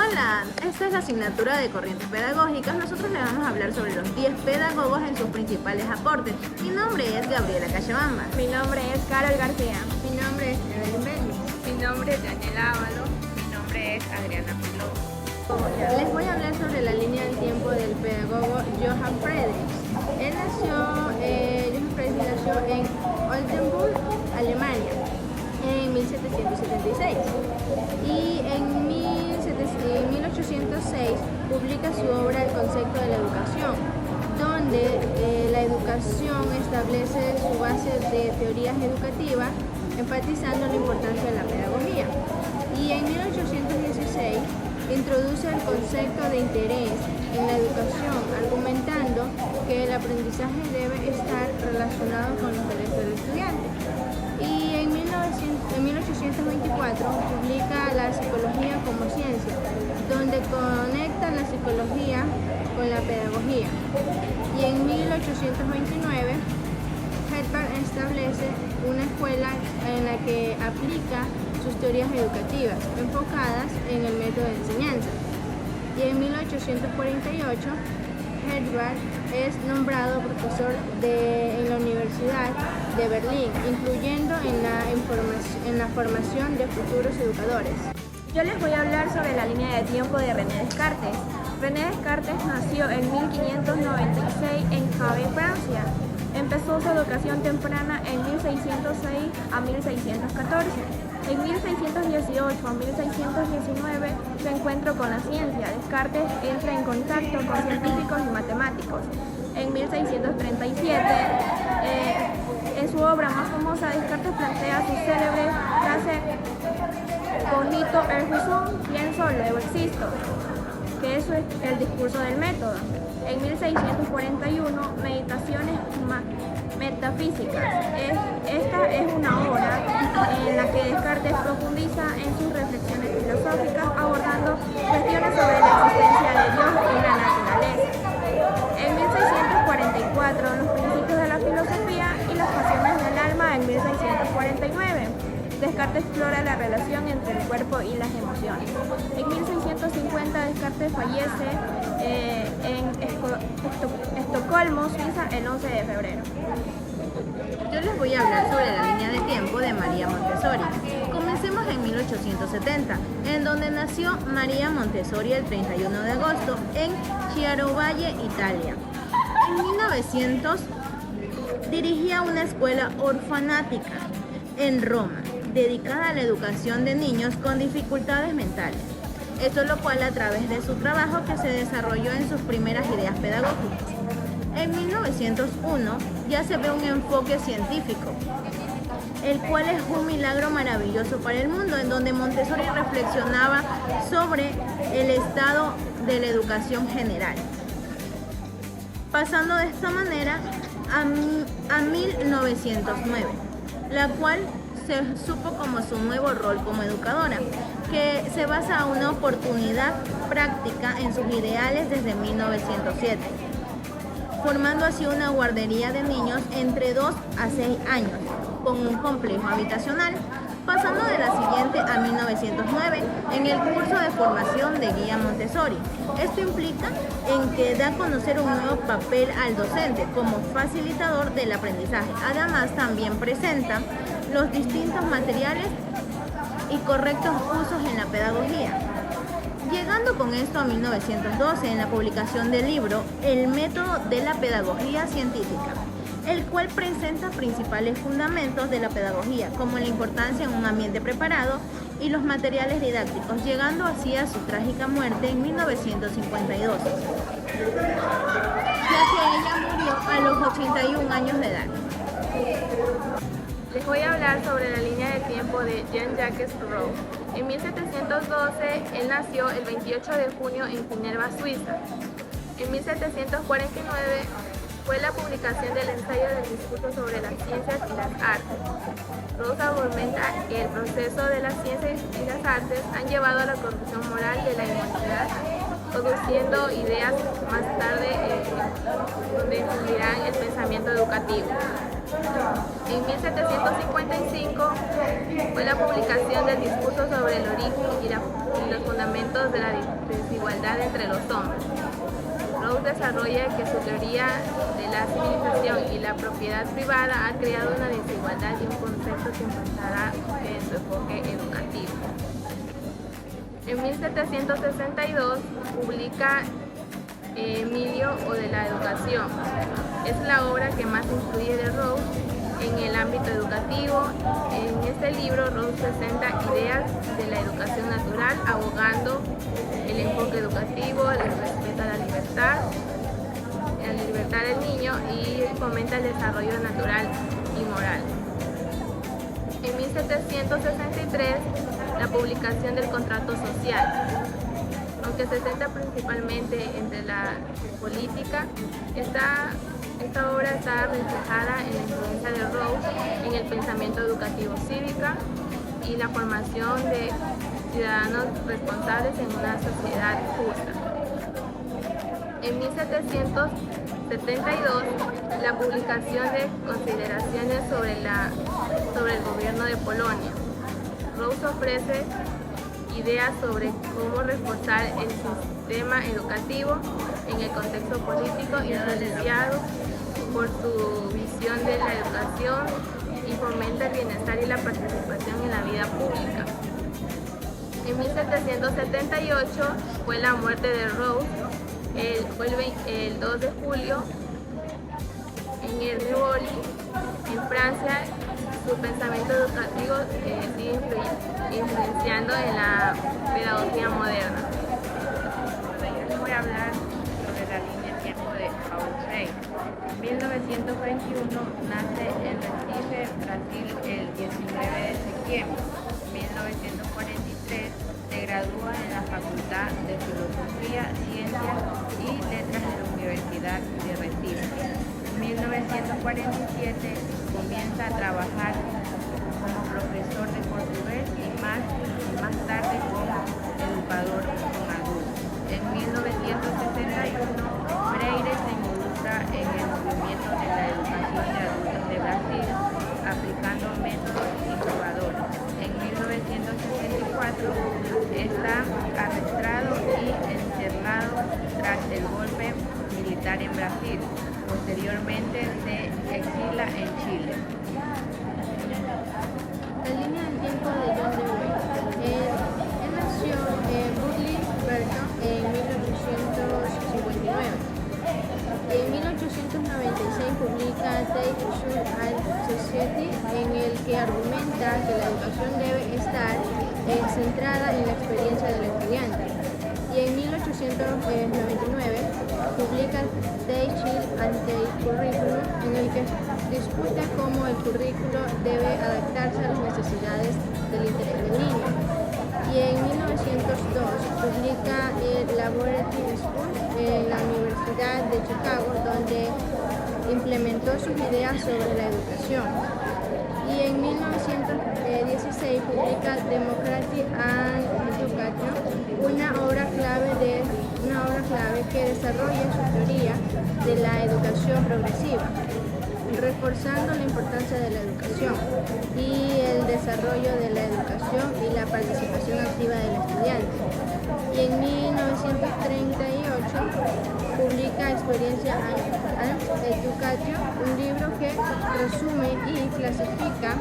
Esta es la asignatura de corrientes pedagógicas. Nosotros le vamos a hablar sobre los 10 pedagogos en sus principales aportes. Mi nombre es Gabriela Cachabamba. Mi nombre es Carol García. Mi nombre es Evelyn Bellis. Mi nombre es Daniela Ávalo. Mi nombre es Adriana Piló. Les voy a hablar sobre la línea del tiempo del pedagogo Johann Friedrich. Johann Friedrich nació en Oldenburg, Alemania, en 1776 y en 1806 publica su obra El concepto de la educación, donde la educación establece su base de teorías educativas, enfatizando la importancia de la pedagogía. Y en 1816 introduce el concepto de interés en la educación, argumentando que el aprendizaje debe estar relacionado con los derechos del estudiante. Y en 1824 publica La psicología como ciencia, donde conecta la psicología con la pedagogía. Y en 1829 Herbarth establece una escuela en la que aplica sus teorías educativas enfocadas en el método de enseñanza. Y en 1848 Herbarth es nombrado profesor en la Universidad de Berlín, incluyendo en la formación de futuros educadores. Yo les voy a hablar sobre la línea de tiempo de René Descartes. René Descartes nació en 1596 en Caen, Francia. Empezó su educación temprana en 1606 a 1614. En 1618 a 1619 se encuentró con la ciencia. Descartes entra en contacto con científicos y matemáticos. En 1637, en su obra más famosa, Descartes plantea su célebre frase "Cogito ergo sum", pienso, luego existo, que es el discurso del método. En 1641, Meditaciones metafísicas. Esta es una obra en la que Descartes profundiza en sus reflexiones filosóficas, abordando cuestiones sobre la existencia de Dios y la naturaleza. En 1644, Los principios de la filosofía y las pasiones del alma. En 1649, Descartes explora la relación entre el cuerpo y las emociones. En 1650, Descartes fallece en Estocolmo, Suiza, el 11 de febrero. Yo les voy a hablar sobre la línea de tiempo de María Montessori. Comencemos en 1870, en donde nació María Montessori el 31 de agosto en Chiarovalle, Italia. En 1900 dirigía una escuela orfanática en Roma, dedicada a la educación de niños con dificultades mentales. Esto lo cual a través de su trabajo que se desarrolló en sus primeras ideas pedagógicas. En 1901 ya se ve un enfoque científico, el cual es un milagro maravilloso para el mundo, en donde Montessori reflexionaba sobre el estado de la educación general. Pasando de esta manera a 1909, la cual se supo como su nuevo rol como educadora, que se basa en una oportunidad práctica en sus ideales desde 1907, formando así una guardería de niños entre 2 a 6 años, con un complejo habitacional, pasando de la siguiente a 1909 en el curso de formación de guía Montessori. Esto implica en que da a conocer un nuevo papel al docente como facilitador del aprendizaje. Además, también presenta los distintos materiales y correctos usos en la pedagogía. Llegando con esto a 1912 en la publicación del libro El método de la pedagogía científica, el cual presenta principales fundamentos de la pedagogía, como la importancia en un ambiente preparado y los materiales didácticos, llegando así a su trágica muerte en 1952, ya que ella murió a los 81 años de edad. Les voy a hablar sobre la línea de tiempo de Jean-Jacques Rousseau. En 1712, él nació el 28 de junio en Ginebra, Suiza. En 1749 fue la publicación del ensayo del discurso sobre las ciencias y las artes. Rousseau argumenta que el proceso de las ciencias y las artes han llevado a la corrupción moral de la humanidad, produciendo ideas más tarde donde influirán el pensamiento educativo. En 1755 fue la publicación del discurso sobre el origen y los fundamentos de la desigualdad entre los hombres. Rawls desarrolla que su teoría de la civilización y la propiedad privada ha creado una desigualdad y un concepto que enfrentará en su enfoque educativo. En 1762 publica Emilio o de la educación. Es la obra que más influye de Rawls en el ámbito educativo. En este libro Rawls presenta ideas de la educación natural, abogando el enfoque educativo, el respeto a la libertad del niño y fomenta el desarrollo natural y moral. En 1763, la publicación del contrato social. Aunque se centra principalmente entre la política, esta obra está reflejada en la influencia de Rawls en el pensamiento educativo cívica y la formación de ciudadanos responsables en una sociedad justa. En 1772, la publicación de consideraciones sobre el gobierno de Polonia. Rawls ofrece ideas sobre cómo reforzar el sistema educativo en el contexto político influenciado por su visión de la educación y fomenta el bienestar y la participación en la vida pública. En 1778 fue la muerte de Rawls, el 2 de julio, en el Rivoli, en Francia. Su pensamiento educativo sigue influenciando en la pedagogía moderna. Yo voy a hablar sobre la línea de tiempo de Paulo Freire. En 1921 nace en Recife, Brasil, el 19 de septiembre. En 1943 se gradúa en la Facultad de Filosofía, Ciencias y Letras de la Universidad de Recife. En 1947 comienza a trabajar como profesor de portugués y más tarde como educador con adultos. En 1961, Freire se involucra en el movimiento de la educación de adultos de Brasil, aplicando métodos innovadores. En 1964 está arrestado y encerrado tras el golpe militar en Brasil. Posteriormente se exila en Chile. La línea del tiempo de John Dewey. Él nació en Burley, Vermont, en 1859. En 1896 publica The Issue and Society, en el que argumenta que la educación debe estar centrada en la experiencia del estudiante. Y en 1899 publica The Child and the Curriculum, en el que discute cómo el currículo debe adaptarse a las necesidades del interés del niño. Y en 1902 publica el Laboratory School en la Universidad de Chicago, donde implementó sus ideas sobre la educación. Y en 1916 publica Democracy and Education, una obra clave que desarrolla su teoría de la educación progresiva, reforzando la importancia de la educación y el desarrollo de la educación y la participación activa del estudiante. Y en 1938 publica Experiencia and Education, un libro que resume y clasifica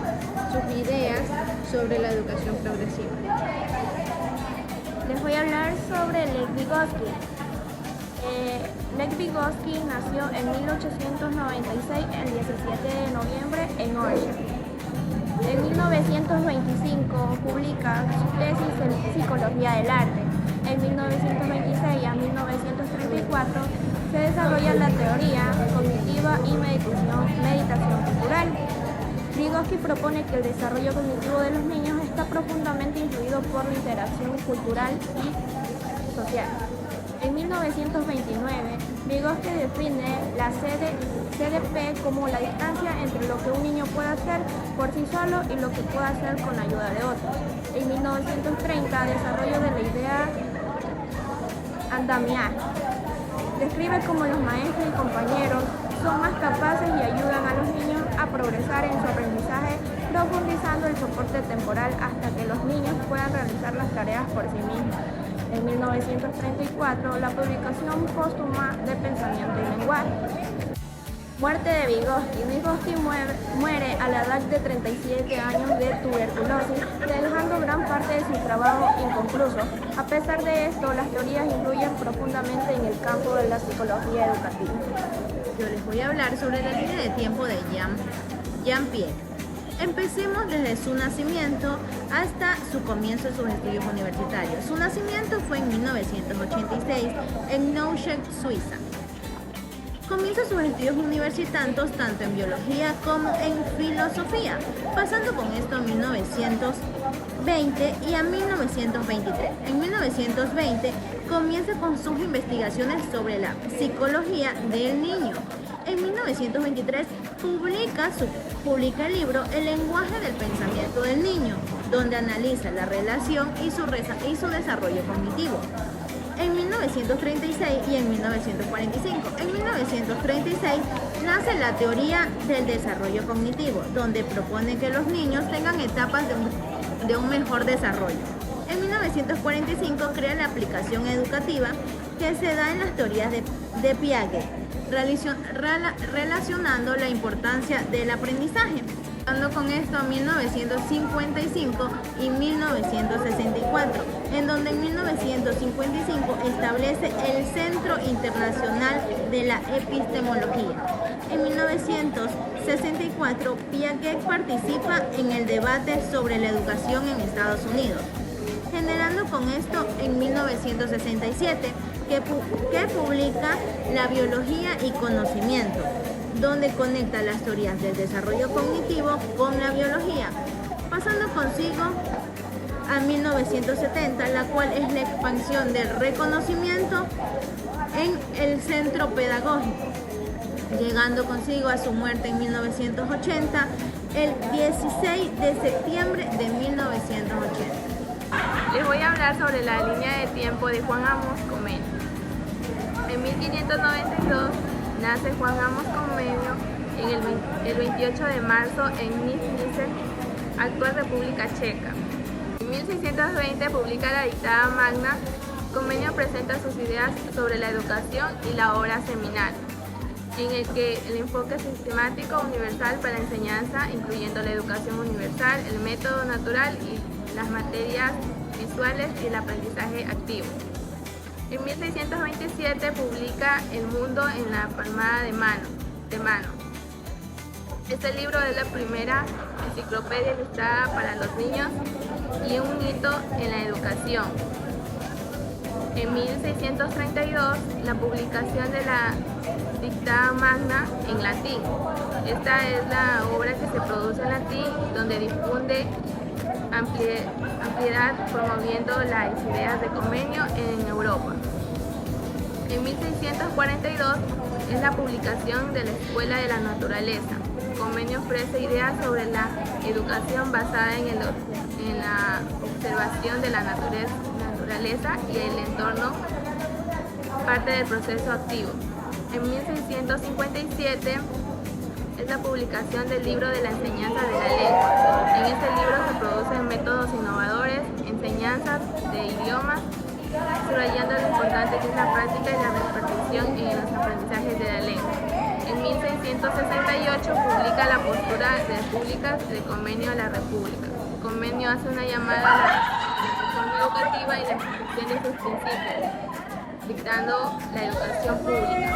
sus ideas sobre la educación progresiva. Les voy a hablar sobre Lev Vygotsky. Lev Vygotsky nació en 1896, el 17 de noviembre, en Orsha. En 1925 publica su tesis en Psicología del Arte. En 1926 a 1934 se desarrolla la teoría cognitiva y meditación cultural. Vygotsky propone que el desarrollo cognitivo de los niños está profundamente influido por la interacción cultural y social. En 1929, Vygotsky define la CDP como la distancia entre lo que un niño puede hacer por sí solo y lo que puede hacer con la ayuda de otros. En 1930, desarrollo de la idea andamiaje. Describe cómo los maestros y compañeros son más capaces y ayudan a los niños a progresar en su aprendizaje, profundizando el soporte temporal hasta que los niños puedan realizar las tareas por sí mismos. En 1934, la publicación póstuma de Pensamiento y Lenguaje. Muerte de Vygotsky. Vygotsky muere a la edad de 37 años de tuberculosis, dejando gran parte de su trabajo inconcluso. A pesar de esto, las teorías influyen profundamente en el campo de la psicología educativa. Yo les voy a hablar sobre la línea de tiempo de Jean-Pierre. Empecemos desde su nacimiento hasta su comienzo de sus estudios universitarios. Su nacimiento fue en 1986 en Neuchâtel, Suiza. Comienza sus estudios universitarios tanto en biología como en filosofía, pasando con esto a 1920 y a 1923. En 1920 comienza con sus investigaciones sobre la psicología del niño. En 1923 publica el libro El lenguaje del pensamiento del niño, donde analiza la relación y su desarrollo cognitivo. En 1936 y en 1945. En 1936 nace la teoría del desarrollo cognitivo, donde propone que los niños tengan etapas de un mejor desarrollo. En 1945 crea la aplicación educativa que se da en las teorías de Piaget, relacionando la importancia del aprendizaje. Pasando con esto a 1955 y 1964, en donde en 1955 establece el Centro Internacional de la Epistemología. En 1964, Piaget participa en el debate sobre la educación en Estados Unidos, generando con esto en 1967 que publica La biología y conocimiento, donde conecta las teorías del desarrollo cognitivo con la biología, pasando consigo a 1970, la cual es la expansión del reconocimiento en el centro pedagógico, llegando consigo a su muerte en 1980, el 16 de septiembre de 1980. Les voy a hablar sobre la línea de tiempo de Juan Amos Comenius. En 1592 nace Juan Amos Comenius el 28 de marzo en Nice, actual República Checa. En 1620 publica la Dictada Magna. Comenius presenta sus ideas sobre la educación y la obra seminal, en el que el enfoque sistemático universal para la enseñanza, incluyendo la educación universal, el método natural y las materias visuales y el aprendizaje activo. En 1627 publica El mundo en la palmada de mano. Este libro es la primera enciclopedia ilustrada para los niños y un hito en la educación. En 1632, la publicación de la Dictada Magna en latín. Esta es la obra que se produce en latín, donde difunde ampliedad promoviendo las ideas de Comenius en Europa. En 1642 es la publicación de la Escuela de la Naturaleza. Comenius ofrece ideas sobre la educación basada en la observación de la naturaleza y el entorno, parte del proceso activo. En 1657 es la publicación del libro de la enseñanza de la lengua. En este libro se producen métodos innovadores, enseñanzas de idiomas, subrayando lo importante que es la práctica y la repetición en los aprendizajes de la lengua. En 1668 publica la postura de república de Comenius a la República. Comenius hace una llamada a la reforma educativa y la ejecución de sus principios, dictando la educación pública. Y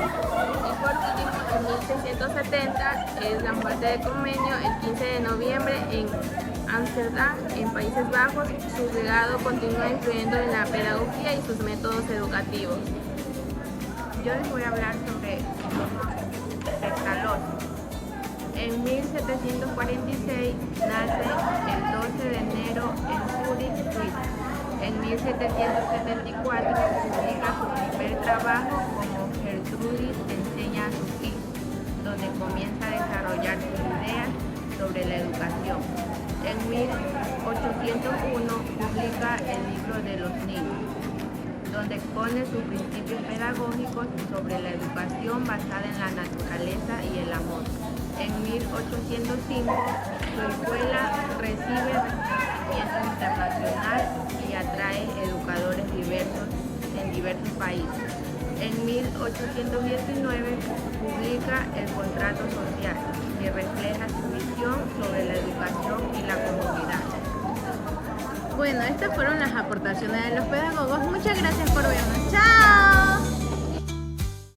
por último, en 1670 es la muerte de Comenius el 15 de noviembre en Ámsterdam, en Países Bajos. Su legado continúa influyendo en la pedagogía y sus métodos educativos. Yo les voy a hablar sobre Pestalozzi. En 1746 nace el 12 de enero en Zúrich, Suiza. En 1774 publica su primer trabajo como Gertrudis enseña a sus hijos, donde comienza a desarrollar sus ideas sobre la educación. En 1801 publica el libro de los niños. donde expone sus principios pedagógicos sobre la educación basada en la naturaleza y el amor. En 1805, su escuela recibe reconocimiento internacional y atrae educadores diversos en diversos países. En 1819 publica el Contrato Social, que refleja su visión sobre la educación y la comunidad. Bueno, estas fueron las aportaciones de los pedagogos. Muchas gracias por vernos. ¡Chao!